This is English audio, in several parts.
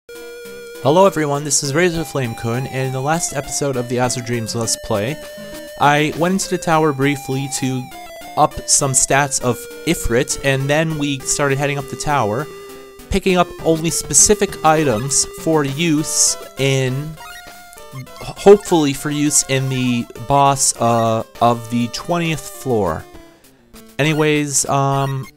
Hello everyone, this is Razorflamekun, and in the last episode of the Azure Dreams Let's Play, I went into the tower briefly to up some stats of Ifrit, and then we started heading up the tower, picking up only specific items for use in, hopefully for use in the boss of the 20th floor. Anyways,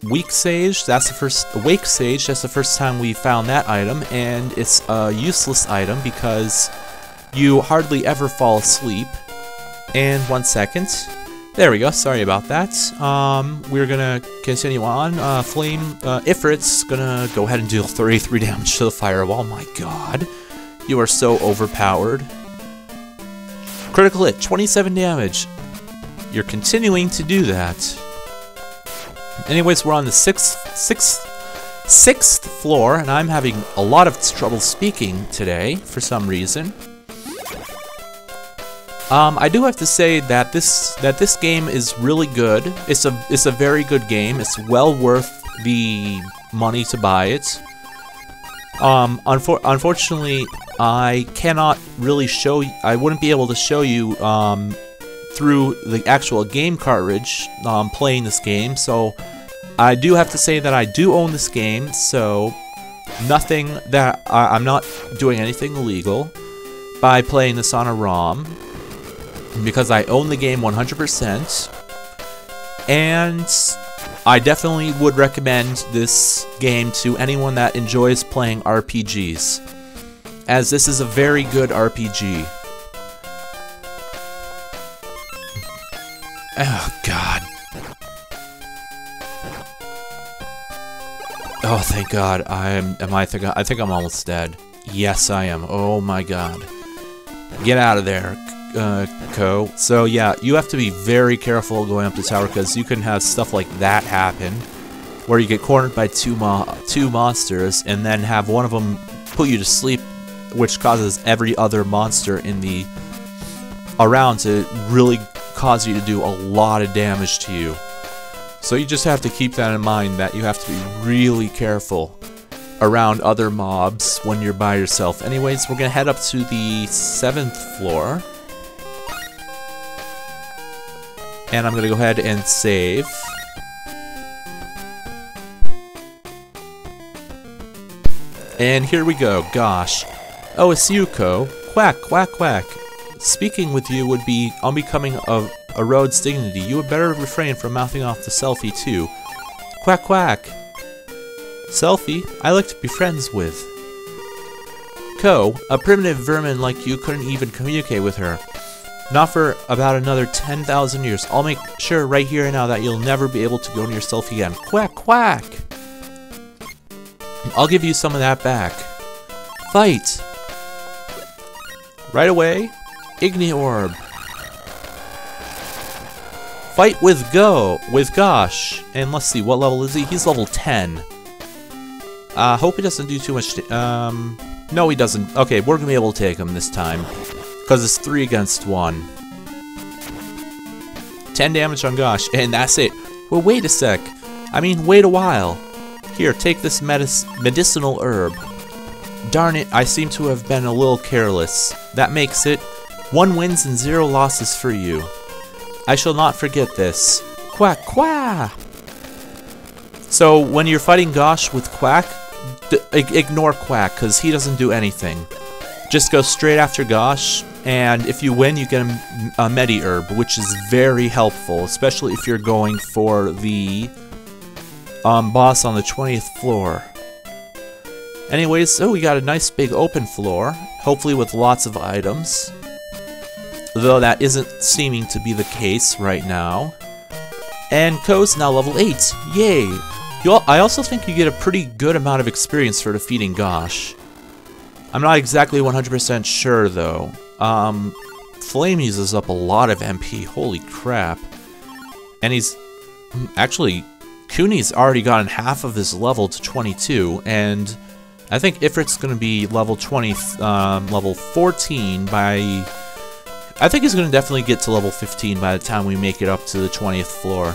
Wake Sage, that's the first time we found that item, and it's a useless item because you hardly ever fall asleep. And 1 second. There we go, sorry about that. We're gonna continue on. Ifrit's gonna go ahead and deal 33 damage to the firewall. My god, you are so overpowered. Critical hit, 27 damage. You're continuing to do that. Anyways, we're on the sixth floor, and I'm having a lot of trouble speaking today for some reason. I do have to say that this game is really good. It's a very good game. It's well worth the money to buy it. Unfortunately, I cannot really show. I wouldn't be able to show you through the actual game cartridge playing this game, so I do have to say that I do own this game, so nothing that I'm not doing anything illegal by playing this on a ROM, because I own the game 100%, and I definitely would recommend this game to anyone that enjoys playing RPGs, as this is a very good RPG. Oh god. Oh, thank god. I think I'm almost dead. Yes, I am. Oh my god. Get out of there, Ko. So yeah, you have to be very careful going up the tower, because you can have stuff like that happen, where you get cornered by two monsters, and then have one of them put you to sleep, which causes every other monster in the around to really cause you to do a lot of damage to you. So you just have to keep that in mind, that you have to be really careful around other mobs when you're by yourself. Anyways, we're gonna head up to the 7th floor. And I'm gonna go ahead and save. And here we go, gosh. Oh, it's you, Ko. Quack, quack, quack. Speaking with you would be unbecoming of a road's dignity. You had better refrain from mouthing off to Selfie, too. Quack, quack. Selfie, I like to be friends with. Ko, a primitive vermin like you couldn't even communicate with her. Not for about another 10,000 years. I'll make sure right here and now that you'll never be able to go near Selfie again. Quack, quack. I'll give you some of that back. Fight. Right away. Igni Orb. Fight with Gosh. And let's see, what level is he? He's level 10. Hope he doesn't do too much. No, he doesn't. Okay, we're gonna be able to take him this time, because it's 3 against 1. 10 damage on Gosh, and that's it. Well, wait a sec. I mean, wait a while. Here, take this medicinal herb. Darn it, I seem to have been a little careless. That makes it 1 wins and 0 losses for you. I shall not forget this. Quack, quack! So, when you're fighting Gosh with Quack, ignore Quack, because he doesn't do anything. Just go straight after Gosh, and if you win, you get a Medi Herb, which is very helpful, especially if you're going for the boss on the 20th floor. Anyways, so we got a nice big open floor, hopefully with lots of items. Though that isn't seeming to be the case right now. And Ko's now level 8. Yay! I also think you get a pretty good amount of experience for defeating Gosh. I'm not exactly 100% sure though. Flame uses up a lot of MP, holy crap. And he's... Actually, Kuni's already gotten half of his level to 22, and I think Ifrit's gonna be level 14 by... I think he's going to definitely get to level 15 by the time we make it up to the 20th floor.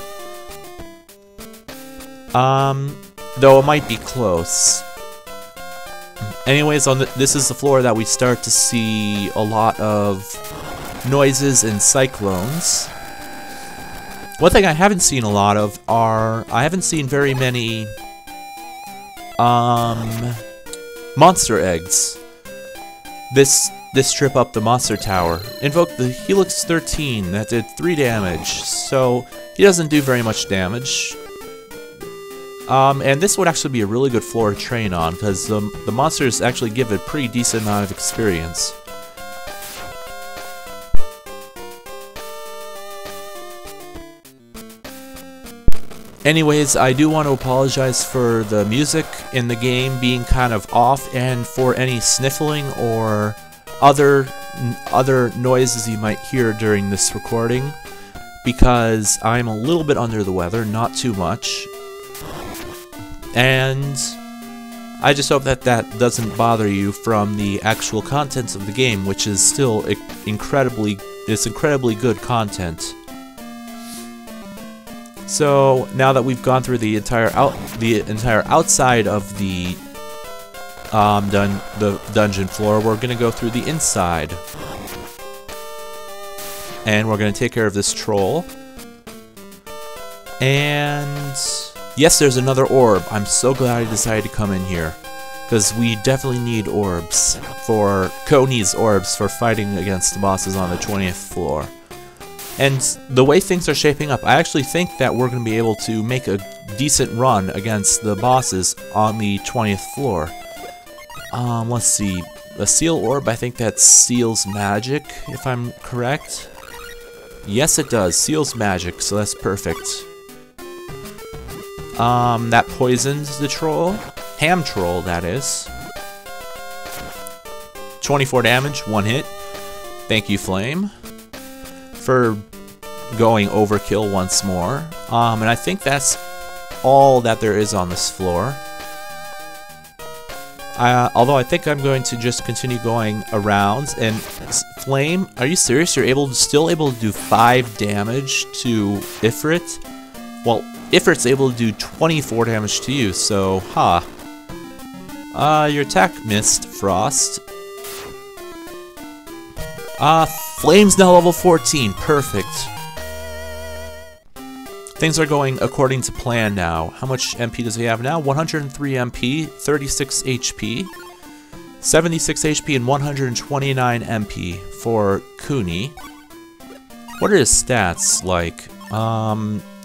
Though it might be close. Anyways, this is the floor that we start to see a lot of noises and cyclones. One thing I haven't seen a lot of are, I haven't seen very many monster eggs. This trip up the monster tower invoked the Helix 13 that did 3 damage, so he doesn't do very much damage. And this would actually be a really good floor to train on, because the monsters actually give a pretty decent amount of experience. Anyways, I do want to apologize for the music in the game being kind of off, and for any sniffling or other noises you might hear during this recording, because I'm a little bit under the weather, not too much. And I just hope that that doesn't bother you from the actual contents of the game, which is still incredibly good content. So now that we've gone through the entire outside of the dungeon floor, we're gonna go through the inside, and we're gonna take care of this troll. And yes, there's another orb. I'm so glad I decided to come in here, because we definitely need orbs needs orbs for fighting against the bosses on the 20th floor. And the way things are shaping up, I actually think that we're going to be able to make a decent run against the bosses on the 20th floor. Let's see. A seal orb, I think that seals magic, if I'm correct. Yes, it does. Seals magic, so that's perfect. That poisons the troll. Ham troll, that is. 24 damage, 1 hit. Thank you, Flame, for going overkill once more. And I think that's all that there is on this floor. Although I think I'm going to just continue going around. And Flame, are you serious? You're still able to do 5 damage to Ifrit? Well, Ifrit's able to do 24 damage to you, so your attack missed, Frost. Flame's now level 14, perfect. Things are going according to plan now. How much MP does he have now? 103 MP, 36 HP, 76 HP, and 129 MP for Kuni. What are his stats like?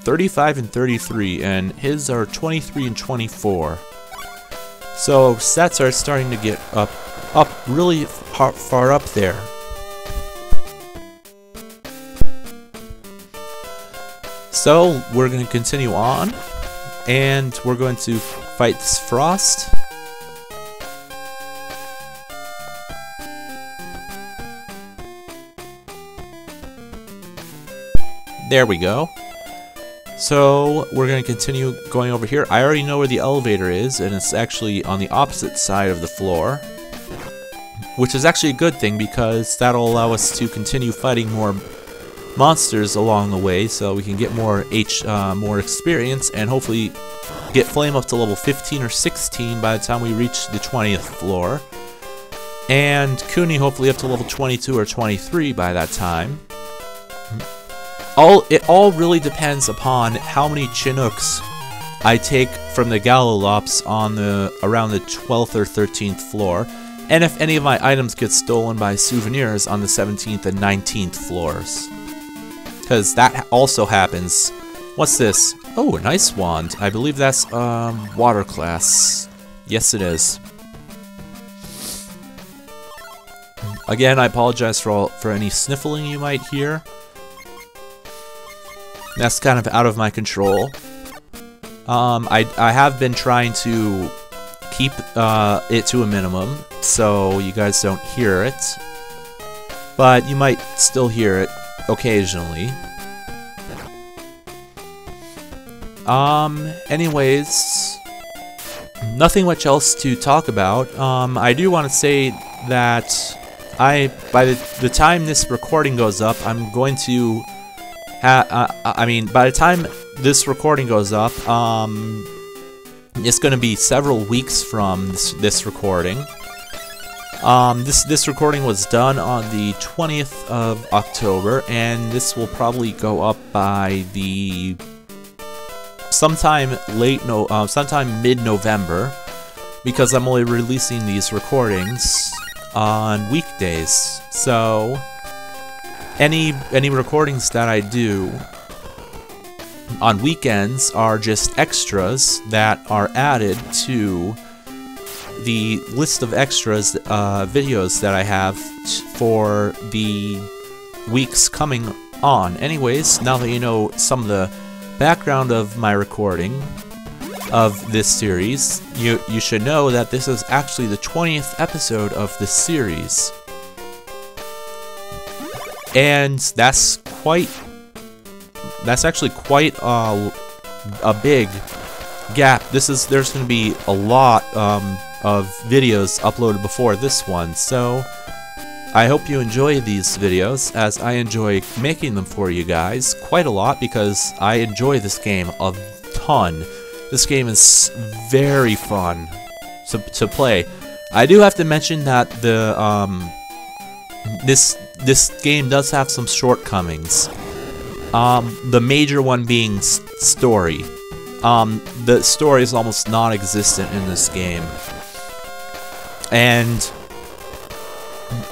35 and 33, and his are 23 and 24. So stats are starting to get up really far up there. So we're going to continue on, and we're going to fight this Frost. There we go. So we're going to continue going over here. I already know where the elevator is, and it's actually on the opposite side of the floor, which is actually a good thing, because that'll allow us to continue fighting more monsters along the way, so we can get more experience, and hopefully get Flame up to level 15 or 16 by the time we reach the 20th floor, and Kuni hopefully up to level 22 or 23 by that time. It all really depends upon how many Chinooks I take from the Galalops on around the 12th or 13th floor, and if any of my items get stolen by souvenirs on the 17th and 19th floors. Because that also happens. What's this? Oh, an ice wand. I believe that's water class. Yes, it is. Again, I apologize for any sniffling you might hear. That's kind of out of my control. I have been trying to keep it to a minimum, so you guys don't hear it. But you might still hear it occasionally. Anyways, nothing much else to talk about. I do want to say that by the time this recording goes up, I'm going to by the time this recording goes up, it's going to be several weeks from this recording. This recording was done on the 20th of October, and this will probably go up by the sometime mid-November, because I'm only releasing these recordings on weekdays. So any recordings that I do on weekends are just extras that are added to the list of extras videos that I have for the weeks coming on. Anyways, now that you know some of the background of my recording of this series, you should know that this is actually the 20th episode of this series, and that's actually quite a big gap. There's going to be a lot of videos uploaded before this one, so I hope you enjoy these videos, as I enjoy making them for you guys quite a lot, because I enjoy this game a ton. This game is very fun to play. I do have to mention that this game does have some shortcomings. The major one being story. The story is almost non-existent in this game, and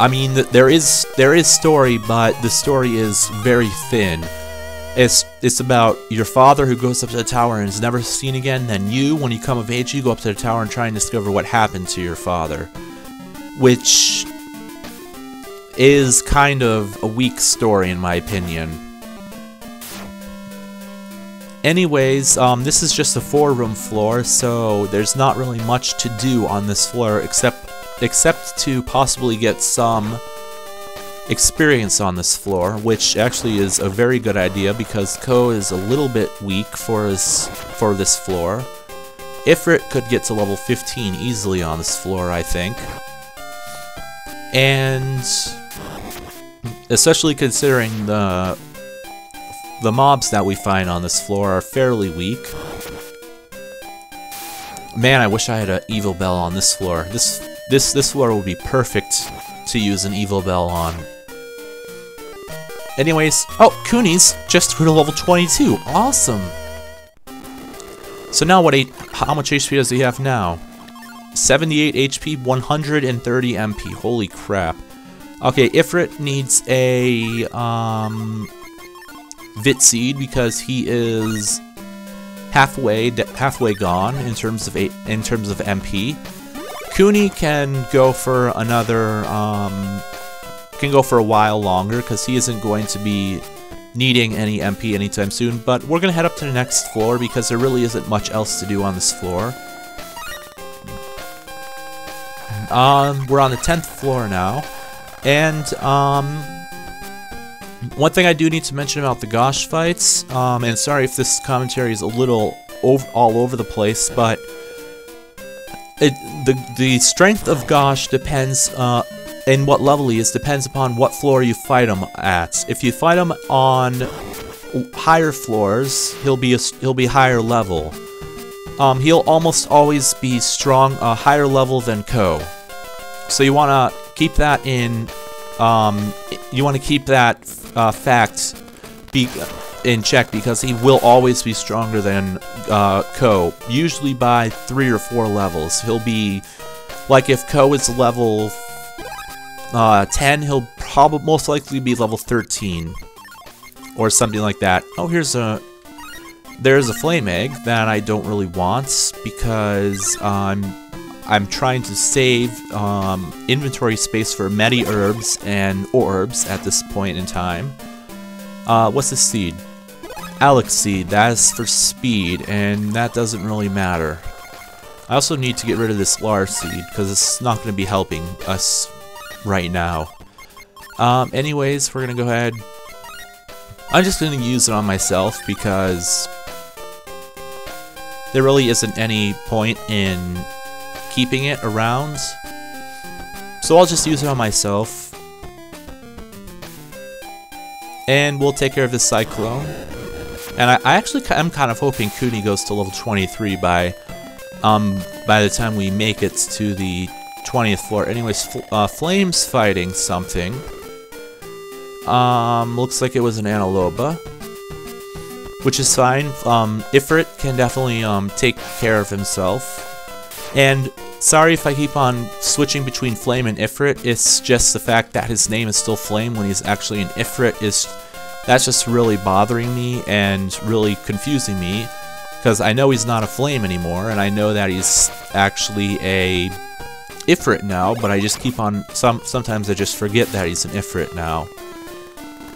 I mean there is story, but the story is very thin. It's about your father who goes up to the tower and is never seen again. Then you, when you come of age, you go up to the tower and try and discover what happened to your father, which is kind of a weak story in my opinion. Anyways, this is just a 4-room floor, so there's not really much to do on this floor except to possibly get some experience on this floor, which actually is a very good idea because Ko is a little bit weak for this floor. Ifrit could get to level 15 easily on this floor, I think. And especially considering the mobs that we find on this floor are fairly weak. Man, I wish I had an Evil Bell on this floor. This floor would be perfect to use an Evil Bell on. Anyways, oh, Kuni's just through to level 22. Awesome. So now how much HP does he have now? 78 HP, 130 MP. Holy crap. Okay, Ifrit needs a Vit Seed because he is halfway gone in terms of MP. Kuni can go for another can go for a while longer because he isn't going to be needing any MP anytime soon. But we're gonna head up to the next floor because there really isn't much else to do on this floor. We're on the 10th floor now, and one thing I do need to mention about the Gosh fights, and sorry if this commentary is a little all over the place, but the strength of Gosh depends, and what level he is depends upon what floor you fight him at. If you fight him on higher floors, he'll be higher level. He'll almost always be strong, higher level than Ko. So you want to keep that fact in check, because he will always be stronger than Ko, usually by 3 or 4 levels. He'll be, like, if Ko is level 10, he'll most likely be level 13 or something like that. Oh, there's a flame egg that I don't really want because I'm trying to save inventory space for many herbs and orbs at this point in time. What's this seed? Alex seed. That is for speed, and that doesn't really matter. I also need to get rid of this Lar seed because it's not going to be helping us right now. Anyways, we're going to go ahead. I'm just going to use it on myself because there really isn't any point in keeping it around. So I'll just use it on myself. And we'll take care of this Cyclone. And I'm kind of hoping Kuni goes to level 23 by the time we make it to the 20th floor. Anyways, Flame's fighting something. Looks like it was an Analoba, which is fine. Ifrit can definitely take care of himself. And sorry if I keep on switching between Flame and Ifrit. It's just the fact that his name is still Flame when he's actually an Ifrit. That's just really bothering me and really confusing me, because I know he's not a Flame anymore, and I know that he's actually a Ifrit now, but I just keep on, sometimes I just forget that he's an Ifrit now.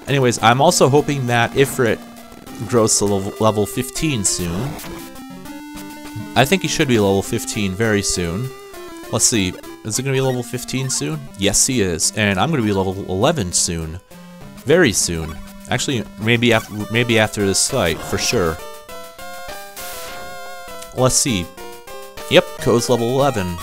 Anyways, I'm also hoping that Ifrit grows to level 15 soon. I think he should be level 15 very soon. Let's see, is it going to be level 15 soon? Yes, he is, and I'm going to be level 11 soon. Very soon. Actually, maybe after this fight, for sure. Let's see. Yep, Ko's level 11.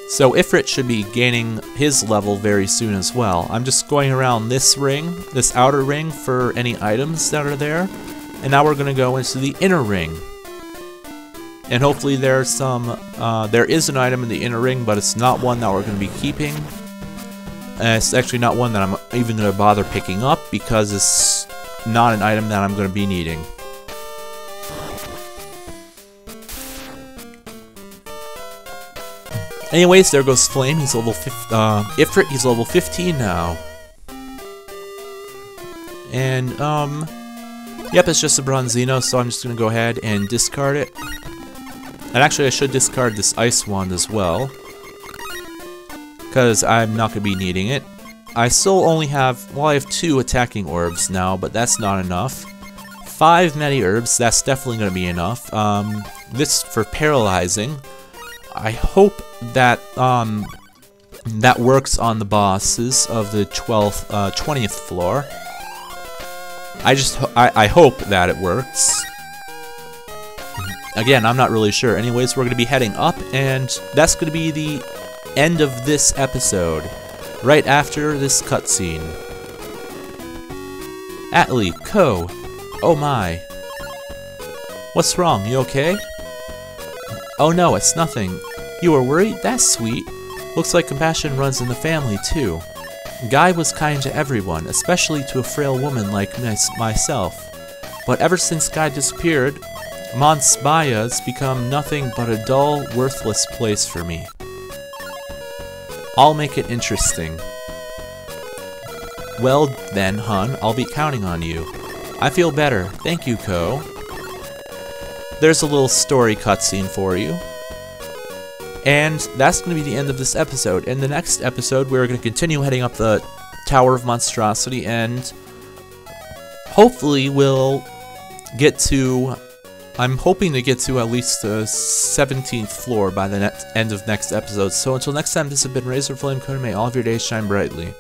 So Ifrit should be gaining his level very soon as well. I'm just going around this ring, this outer ring, for any items that are there. And now we're going to go into the inner ring. And hopefully there is an item in the inner ring, but it's not one that we're going to be keeping. It's actually not one that I'm even going to bother picking up, because it's not an item that I'm going to be needing. Anyways, there goes Flame. He's level 15. Ifrit, he's level 15 now. And, yep, it's just a Bronzino, so I'm just going to go ahead and discard it. And actually, I should discard this Ice Wand as well, because I'm not going to be needing it. I still only have, well, I have 2 attacking orbs now, but that's not enough. 5 medi herbs, that's definitely going to be enough. This for paralyzing. I hope that that works on the bosses of the 20th floor. I hope that it works. Again, I'm not really sure. Anyways, we're going to be heading up, and that's going to be the end of this episode, right after this cutscene. Atlee, Ko, oh my. What's wrong, you okay? Oh no, it's nothing. You were worried? That's sweet. Looks like compassion runs in the family too. Guy was kind to everyone, especially to a frail woman like myself. But ever since Guy disappeared, Monsbaya's become nothing but a dull, worthless place for me. I'll make it interesting. Well then, hun, I'll be counting on you. I feel better. Thank you, Ko. There's a little story cutscene for you. And that's going to be the end of this episode. In the next episode, we're going to continue heading up the Tower of Monstrosity, and hopefully we'll get to... I'm hoping to get to at least the 17th floor by the end of next episode. So until next time, this has been Razorflamekun. May all of your days shine brightly.